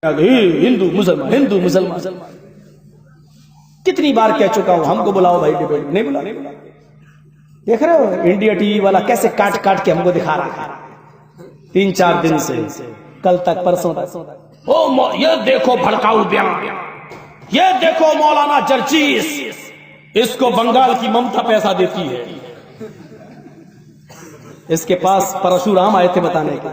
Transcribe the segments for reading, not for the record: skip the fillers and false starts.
ہندو مسلمان کتنی بار کہہ چکا ہوں ہم کو بلاؤ بھائی ڈیبیٹ، نہیں بلا. دیکھ رہے ہو انڈیا ٹی وی والا کیسے کاٹ کاٹ کے ہم کو دکھا رہا ہے 3-4 دن سے، کل تک پرسوں تک. یہ دیکھو بھڑکاؤ بیان، یہ دیکھو مولانا جرجیس، اس کو بنگال کی ممتا پیسہ دیتی ہے. اس کے پاس پرشورام آئے تھے بتانے کے،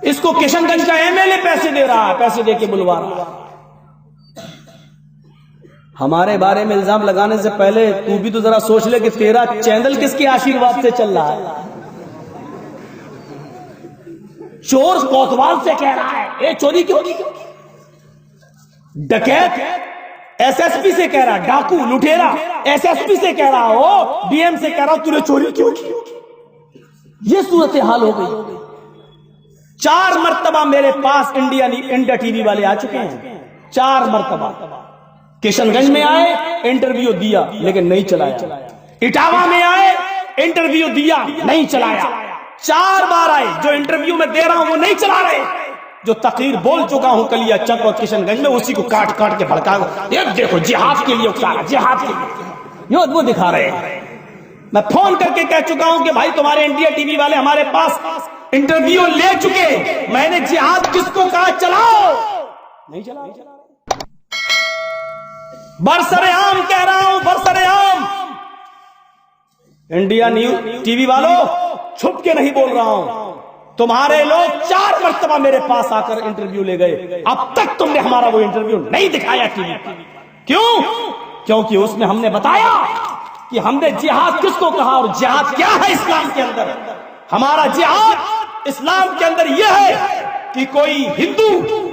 اس کو کشن گنج کا ایم ایل اے پیسے دے رہا ہے، پیسے دے کے بلوا رہا ہے. ہمارے بارے میں الزام لگانے سے پہلے تو بھی تو ذرا سوچ لے کہ تیرا چینل کس کے آشیرواد سے چل رہا ہے. چور کوتوال سے کہہ رہا ہے اے چوری کیوں کی، ڈکیت ایس ایس پی سے کہہ رہا، ڈاکو لٹیرا ایس ایس پی سے کہہ رہا ہو، ڈی ایم سے کہہ رہا تو نے چوری کیوں کی. یہ صورتحال ہو گئی. 4 مرتبہ میرے پاس انڈیا ٹی وی والے آ چکے ہیں، 4 مرتبہ. کشن گنج میں آئے، انٹرویو دیا لیکن نہیں چلایا. اٹاوا میں آئے، انٹرویو دیا نہیں چلایا. 4 بار آئے، جو انٹرویو میں دے رہا ہوں وہ نہیں چلا رہے. جو تقریر بول چکا ہوں کلیا چک اور کشن گنج میں، اسی کو کاٹ کاٹ کے بھڑکا. یہ دیکھو جہاد کے لیے اکسارا، جہاد کے لیے یہ وہ دکھا رہے ہیں. میں فون کر کے کہہ چکا ہوں کہ بھائی تمہارے انڈیا ٹی وی والے ہمارے پاس انٹرویو لے چکے، میں نے جہاد کس کو کہا چلاؤ، نہیں چلا. برسر عام کہہ رہا ہوں، برسر عام انڈیا ٹی وی والوں چھپ کے نہیں بول رہا ہوں. تمہارے لوگ 4 مرتبہ میرے پاس آ کر انٹرویو لے گئے، اب تک تم نے ہمارا وہ انٹرویو نہیں دکھایا ٹی وی پر. کیوں؟ کیونکہ اس میں ہم نے بتایا کہ ہم نے جہاد کس کو کہا اور جہاد کیا ہے اسلام کے اندر. ہمارا جہاد اسلام کے اندر یہ ہے کہ کوئی ہندو،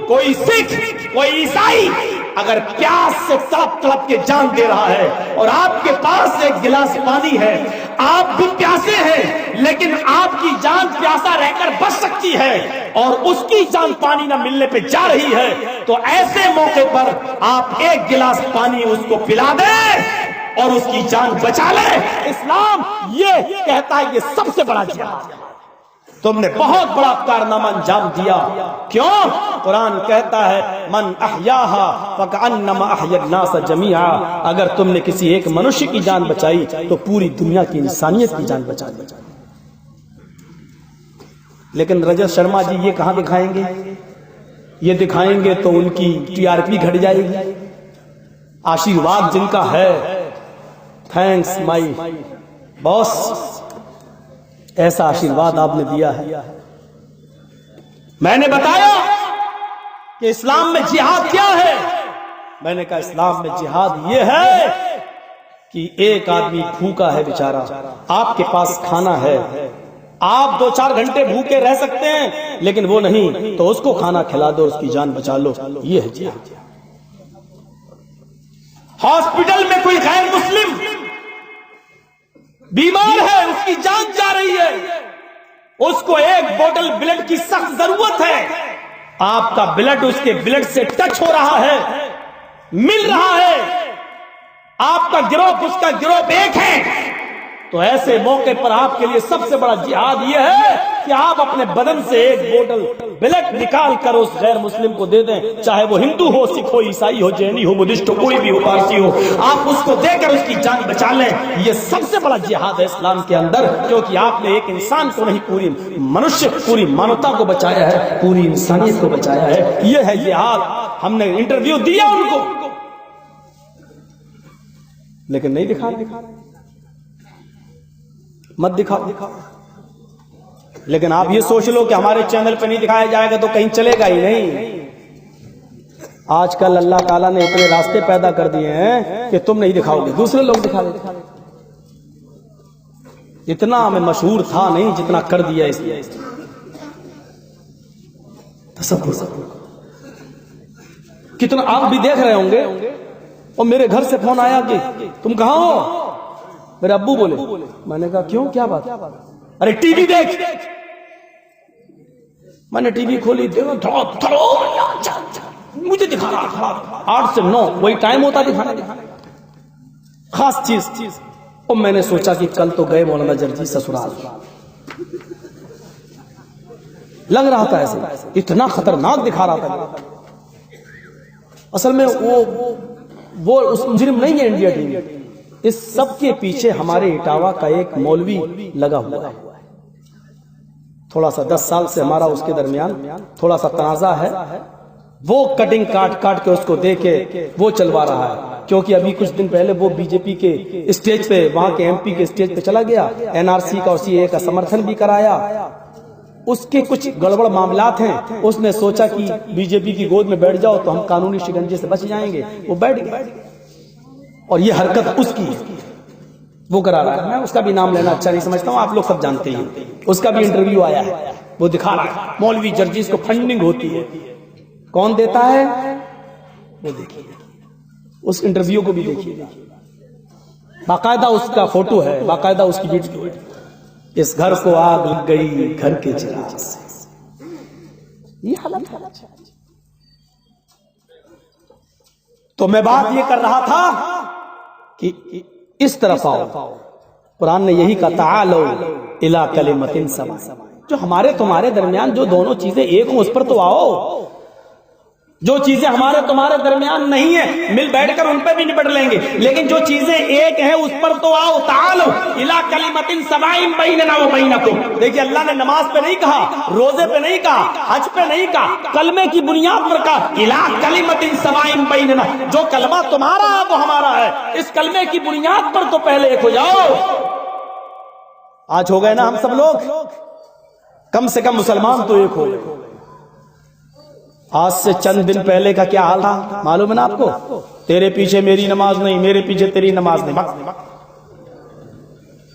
کوئی سکھ، کوئی عیسائی اگر پیاس سے تڑپ تڑپ کے جان دے رہا ہے اور آپ کے پاس ایک گلاس پانی ہے، آپ بھی پیاسے ہیں لیکن آپ کی جان پیاسا رہ کر بچ سکتی ہے اور اس کی جان پانی نہ ملنے پہ جا رہی ہے، تو ایسے موقع پر آپ ایک گلاس پانی اس کو پلا دیں اور اس کی جان بچا لیں. اسلام یہ کہتا ہے یہ سب سے بڑا جہاد. تم نے بہت بڑا کارنامہ انجام دیا. کیوں؟ قرآن کہتا ہے من احیاها فکأنما احیا الناس جميعا. اگر تم نے کسی ایک منشی کی جان بچائی تو پوری دنیا کی انسانیت کی جان بچا دی. لیکن رجت شرما جی یہ کہاں دکھائیں گے؟ یہ دکھائیں گے تو ان کی ٹی آر پی گھٹ جائے گی. آشیرواد جن کا ہے، تھینکس مائی باس، ایسا آشیرواد آپ نے دیا ہے. میں نے بتایا کہ اسلام میں جہاد کیا ہے. میں نے کہا اسلام میں جہاد یہ ہے کہ ایک آدمی بھوکا ہے بیچارہ، آپ کے پاس کھانا ہے، آپ 2-4 گھنٹے بھوکے رہ سکتے ہیں لیکن وہ نہیں، تو اس کو کھانا کھلا دو، اس کی جان بچا لو. یہ ہے جہاد. ہاسپٹل میں کوئی غیر مسلم بیمار ہے، اس کی جان جا رہی ہے، اس کو ایک بوتل بلڈ کی سخت ضرورت ہے، آپ کا بلڈ اس کے بلڈ سے ٹچ ہو رہا ہے، مل رہا ہے، آپ کا گروپ اس کا گروپ ایک ہے، تو ایسے موقع پر آپ کے لیے سب سے بڑا جہاد یہ ہے کہ آپ اپنے بدن سے ایک بوتل بلڈ نکال کر اس غیر مسلم کو دے دیں، چاہے وہ ہندو ہو، سکھ ہو، عیسائی ہو، جینی ہو، بدھسٹ ہو، کوئی بھی ہو، پارسی ہو، آپ اس کو دے کر اس کی جان بچا لیں. یہ سب سے بڑا جہاد ہے اسلام کے اندر، کیونکہ آپ نے ایک انسان کو نہیں، پوری منشیہ، پوری مانوتا کو بچایا ہے، پوری انسانیت کو بچایا ہے. یہ ہے جہاد. ہم نے انٹرویو دیا ان کو لیکن نہیں دکھا. مت دکھاؤ. لیکن آپ یہ سوچ لو کہ ہمارے چینل پہ نہیں دکھایا جائے گا تو کہیں چلے گا ہی نہیں. آج کل اللہ تعالیٰ نے اتنے راستے پیدا کر دیے ہیں کہ تم نہیں دکھاؤ گے، دوسرے لوگ دکھا دیں. اتنا ہمیں مشہور تھا نہیں جتنا کر دیا اس نے. کتنا آپ بھی دیکھ رہے ہوں گے. اور میرے گھر سے فون آیا کہ تم کہاں ہو؟ میرے ابو بولے. میں نے کہا کیوں، کیا بات؟ ارے ٹی وی دیکھ. میں نے ٹی وی کھولی، مجھے دکھا رہا تھا 8 سے 9 وہی ٹائم ہوتا دکھانے کا، خاص چیز. اور میں نے سوچا کہ کل تو گئے مولانا جرجی سسرال، لگ رہا تھا ایسے، اتنا خطرناک دکھا رہا تھا. اصل میں وہ اس مجرم نہیں ہے انڈیا ٹی وی. اس سب کے پیچھے ہمارے اٹاوا کا ایک مولوی لگا ہوا ہے. تھوڑا سا 10 سال سے ہمارا اس کے درمیان تھوڑا سا تنازع ہے. وہ کٹنگ کاٹ کے اس کو دے کے وہ چلوا رہا ہے، کیونکہ ابھی کچھ دن پہلے وہ بی جے پی کے اسٹیج پہ، وہاں کے MP کے اسٹیج پہ چلا گیا، NRC کا اور CAA کا سمرتھن بھی کرایا. اس کے کچھ گڑبڑ معاملات ہیں، اس نے سوچا کہ بی جے پی کی گود میں بیٹھ جاؤ تو ہم قانونی شکنجے سے بچ جائیں گے. وہ بیٹھ گئے اور یہ حرکت اس کی وہ کرا رہا ہے. میں اس کا بھی نام لینا اچھا نہیں سمجھتا ہوں، آپ لوگ سب جانتے ہیں. اس کا بھی انٹرویو آیا ہے، وہ دکھا رہا ہے مولوی جرجیز کو فنڈنگ ہوتی ہے. کون دیتا ہے وہ دیکھیے، اس انٹرویو کو بھی دیکھیے. باقاعدہ اس کا فوٹو ہے، باقاعدہ اس کی ویڈیو ہے. اس گھر کو آگ لگ گئی گھر کے چراغ سے. یہ حالت ہے. تو میں بات یہ کر رہا تھا کہ اس طرف آؤ. قرآن نے یہی کہا تعالوا الی کلمۃ سواء. جو ہمارے تمہارے درمیان جو دونوں چیزیں ایک ہوں اس پر تو آؤ. جو چیزیں ہمارے تمہارے درمیان نہیں ہیں مل بیٹھ کر ان پہ بھی نپٹ لیں گے، لیکن جو چیزیں ایک ہیں اس پر تو آؤ. تعالوا الی کلمۃ سواء بیننا و بینکم. دیکھیے اللہ نے نماز پہ نہیں کہا، روزے پہ نہیں کہا، حج پہ نہیں کہا، کلمے کی بنیاد پر کہا الی کلمۃ سواء بیننا. جو کلمہ تمہارا ہے وہ ہمارا ہے، اس کلمے کی بنیاد پر تو پہلے ایک ہو جاؤ. آج ہو گئے نا ہم سب لوگ، کم سے کم مسلمان تو ایک ہو گئے. آج سے چند دن پہلے کا کیا حال تھا معلوم ہے نا آپ کو؟ تیرے پیچھے میری نماز نہیں، میرے پیچھے تیری نماز نہیں،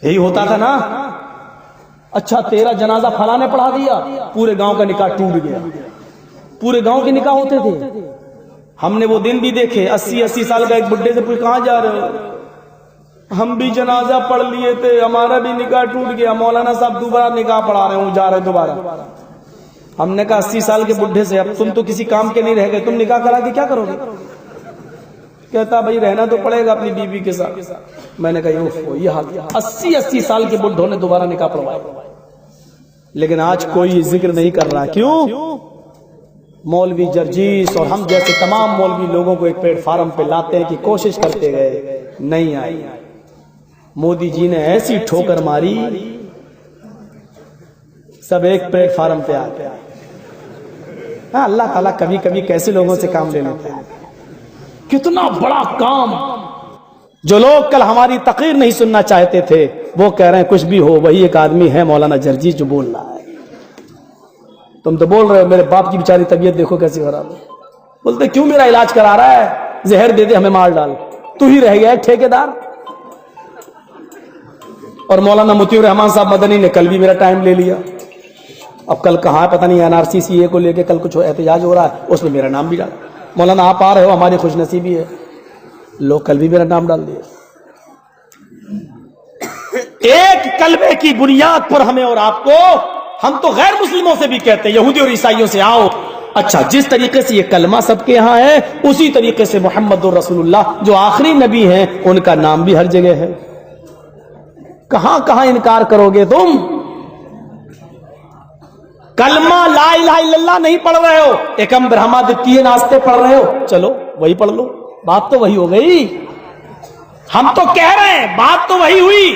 یہی ہوتا تھا نا. اچھا تیرا جنازہ فلاں نے پڑھا دیا، پورے گاؤں کا نکاح ٹوٹ گیا. پورے گاؤں کے نکاح ہوتے تھے. ہم نے وہ دن بھی دیکھے، 80 سال کا ایک بڈھے سے پوچھ کہاں جا رہے ہو؟ ہم بھی جنازہ پڑھ لیے تھے، ہمارا بھی نکاح ٹوٹ گیا، مولانا صاحب دوبارہ نکاح پڑھا رہے ہوں، جا رہے دوبارہ. ہم نے کہا 80 سال کے بڈھے سے اب تم تو کسی کام کے نہیں رہ گئے، تم نکاح کرا کے کیا کرو گے؟ کہتا بھائی رہنا تو پڑے گا اپنی بیوی کے ساتھ. میں نے کہا یہ حال 80 سال کے بڈھوں نے دوبارہ نکاح پڑھوایا. لیکن آج کوئی ذکر نہیں کر رہا. کیوں؟ مولوی جرجیس اور ہم جیسے تمام مولوی لوگوں کو ایک پلیٹ فارم پہ لاتے ہیں کہ کوشش کرتے گئے، نہیں آئی. مودی جی نے ایسی ٹھوکر ماری، سب ایک پلیٹ فارم پہ آ گیا. اللہ تعالیٰ کبھی کبھی کیسے لوگوں سے کام لے لیتا ہے. کتنا بڑا کام. جو لوگ کل ہماری تقریر نہیں سننا چاہتے تھے وہ کہہ رہے ہیں کچھ بھی ہو وہی ایک آدمی ہے مولانا جرجیس جو بول رہا ہے. تم تو بول رہے ہو میرے باپ کی بیچاری طبیعت دیکھو کیسی خراب ہے. بولتے کیوں میرا علاج کرا رہا ہے؟ زہر دے دے ہمیں مار ڈال. تو ہی رہ گیا ٹھیکیدار. اور مولانا مطیع الرحمان صاحب مدنی نے کل بھی میرا ٹائم لے لیا. اب کل کہاں پتہ نہیں NRC CAA کو لے کے کل کچھ احتجاج ہو رہا ہے، اس میں میرا نام بھی ڈالا. مولانا آپ آ رہے ہو، ہماری خوش نصیبی ہے. لوگ کل بھی میرا نام ڈال دیا. ایک کلمے کی بنیاد پر ہمیں اور آپ کو، ہم تو غیر مسلموں سے بھی کہتے ہیں، یہودی اور عیسائیوں سے آؤ. اچھا جس طریقے سے یہ کلمہ سب کے ہاں ہے اسی طریقے سے محمد رسول اللہ جو آخری نبی ہیں ان کا نام بھی ہر جگہ ہے. کہاں کہاں انکار کرو گے تم؟ کلمہ لا الہ الا اللہ نہیں پڑھ رہے ہو، ایکم برہمادتیہ ناستے پڑھ رہے ہو، چلو وہی پڑھ لو. بات تو وہی ہو گئی. ہم تو کہہ رہے ہیں بات تو وہی ہوئی.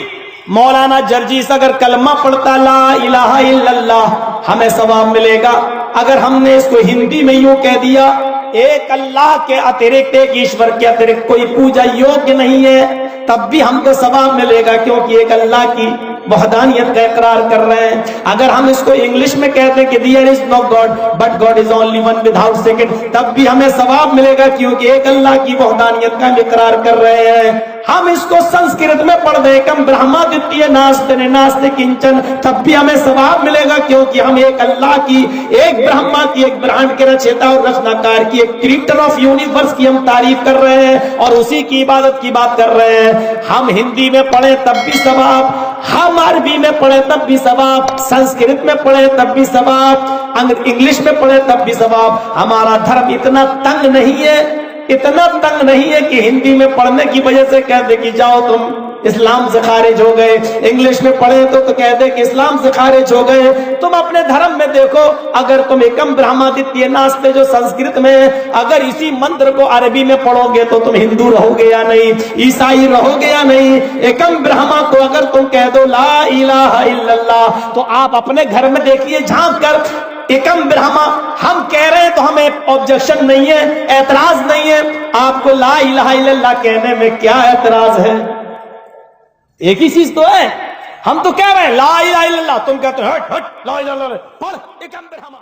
مولانا جرجیس اگر کلمہ پڑھتا لا الہ الا اللہ ہمیں ثواب ملے گا. اگر ہم نے اس کو ہندی میں یوں کہہ دیا ایک اللہ کے اترکت، ایک ایشور کے اترکت کوئی پوجا یوگیہ نہیں ہے، تب بھی ہم کو ثواب ملے گا کیونکہ ایک اللہ کی وحدانیت کا اقرار کر رہے ہیں. اگر ہم اس کو انگلش میں کہتے کہ there is no God but God is only one without second, تب بھی ہمیں ثواب ملے گا کیونکہ ایک اللہ کی وحدانیت کا ہم اقرار کر رہے ہیں. ہم اس کو سنسکرت میں پڑھ دیں کم برہمادتیہ ناستے ناستے کنچن، تب بھی ہمیں ثواب ملے گا کیونکہ ہم ایک اللہ کی، ایک برہما کی، ایک برہانڈ کے رچیتا اور رچناکار کی، ایک کریٹر آف یونیورس کی ہم تعریف کر رہے ہیں اور اسی کی عبادت کی بات کر رہے ہیں. ہم ہندی میں پڑھیں تب بھی ثواب، ہم عربی میں پڑھیں تب بھی ثواب، سنسکرت میں پڑھیں تب بھی ثواب، انگلش میں پڑھیں تب بھی ثواب. ہمارا دھرم اتنا تنگ نہیں ہے، اتنا تنگ نہیں ہے کہ ہندی میں پڑھنے کی وجہ سے کہہ دے کہ جاؤ تم اسلام سے خارج ہو گئے. انگلش میں پڑھے تو کہہ دے کہ اسلام سے خارج ہو گئے. تم اپنے دھرم میں دیکھو, اگر تم ایکم برہمادتیہ ناستے جو سنسکرت میں, اگر اسی منتر کو عربی میں پڑھو گے تو تم ہندو رہو گے یا نہیں, عیسائی رہو گے یا نہیں. ایکم برہما کو اگر تم کہہ دو لا الہ الا اللہ, تو آپ اپنے گھر میں دیکھیے جھانک کر, ایکم برہما ہم کہہ رہے ہیں تو ہمیں آبجیکشن نہیں ہے, اعتراض نہیں ہے. آپ کو لا الہ الا اللہ کہنے میں کیا اعتراض ہے؟ ایک ہی چیز تو ہے. ہم تو کہہ رہے ہیں لا الہ الا اللہ, تم کہتے ہیں ہٹ ہٹ لا الہ الا اللہ, پڑھ ایکم برہما.